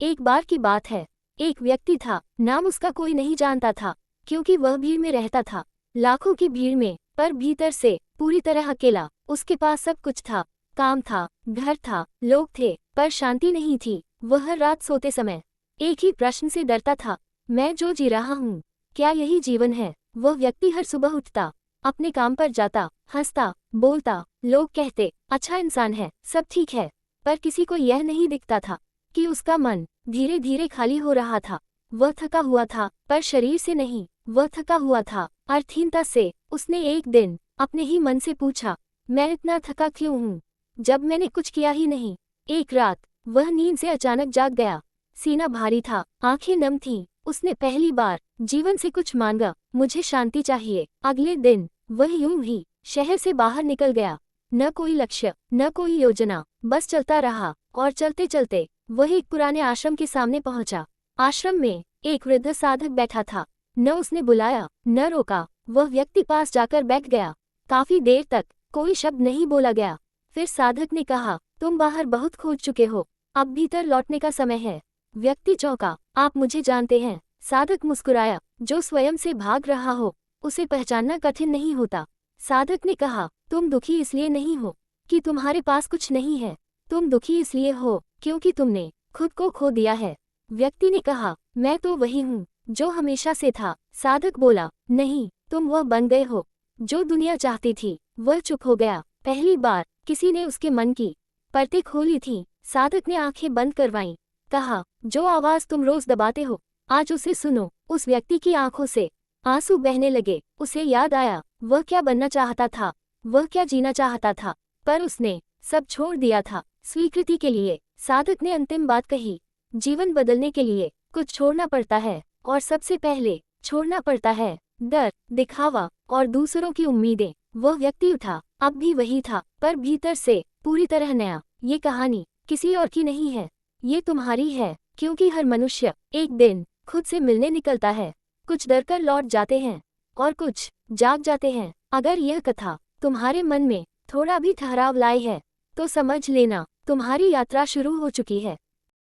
एक बार की बात है, एक व्यक्ति था, नाम उसका कोई नहीं जानता था, क्योंकि वह भीड़ में रहता था, लाखों की भीड़ में, पर भीतर से पूरी तरह अकेला। उसके पास सब कुछ था, काम था, घर था, लोग थे, पर शांति नहीं थी। वह हर रात सोते समय एक ही प्रश्न से डरता था, मैं जो जी रहा हूँ, क्या यही जीवन है? वह व्यक्ति हर सुबह उठता, अपने काम पर जाता, हंसता, बोलता, लोग कहते, अच्छा इंसान है, सब ठीक है, पर किसी को यह नहीं दिखता था कि उसका मन धीरे धीरे खाली हो रहा था। वह थका हुआ था, पर शरीर से नहीं, वह थका हुआ था अर्थहीनता से। उसने एक दिन अपने ही मन से पूछा, मैं इतना थका क्यों हूँ, जब मैंने कुछ किया ही नहीं। एक रात वह नींद से अचानक जाग गया, सीना भारी था, आंखें नम थीं। उसने पहली बार जीवन से कुछ मांगा, मुझे शांति चाहिए। अगले दिन वह यूं ही शहर से बाहर निकल गया, न कोई लक्ष्य, न कोई योजना, बस चलता रहा। और चलते चलते वह एक पुराने आश्रम के सामने पहुंचा। आश्रम में एक वृद्ध साधक बैठा था, न उसने बुलाया, न रोका। वह व्यक्ति पास जाकर बैठ गया। काफी देर तक कोई शब्द नहीं बोला गया। फिर साधक ने कहा, तुम बाहर बहुत खोज चुके हो, अब भीतर लौटने का समय है। व्यक्ति चौंका, आप मुझे जानते हैं? साधक मुस्कुराया, जो स्वयं से भाग रहा हो उसे पहचानना कठिन नहीं होता। साधक ने कहा, तुम दुखी इसलिए नहीं हो कि तुम्हारे पास कुछ नहीं है, तुम दुखी इसलिए हो क्योंकि तुमने खुद को खो दिया है। व्यक्ति ने कहा, मैं तो वही हूँ जो हमेशा से था। साधक बोला, नहीं, तुम वह बन गए हो जो दुनिया चाहती थी। वह चुप हो गया। पहली बार किसी ने उसके मन की परतें खोली थी। साधक ने आंखें बंद करवाईं, कहा, जो आवाज तुम रोज दबाते हो, आज उसे सुनो। उस व्यक्ति की आंखों से आंसू बहने लगे। उसे याद आया, वह क्या बनना चाहता था, वह क्या जीना चाहता था, पर उसने सब छोड़ दिया था स्वीकृति के लिए। साधक ने अंतिम बात कही, जीवन बदलने के लिए कुछ छोड़ना पड़ता है, और सबसे पहले छोड़ना पड़ता है डर, दिखावा और दूसरों की उम्मीदें। वह व्यक्ति उठा, अब भी वही था, पर भीतर से पूरी तरह नया। ये कहानी किसी और की नहीं है, ये तुम्हारी है, क्योंकि हर मनुष्य एक दिन खुद से मिलने निकलता है। कुछ डरकर लौट जाते हैं और कुछ जाग जाते हैं। अगर यह कथा तुम्हारे मन में थोड़ा भी ठहराव लाई है, तो समझ लेना तुम्हारी यात्रा शुरू हो चुकी है।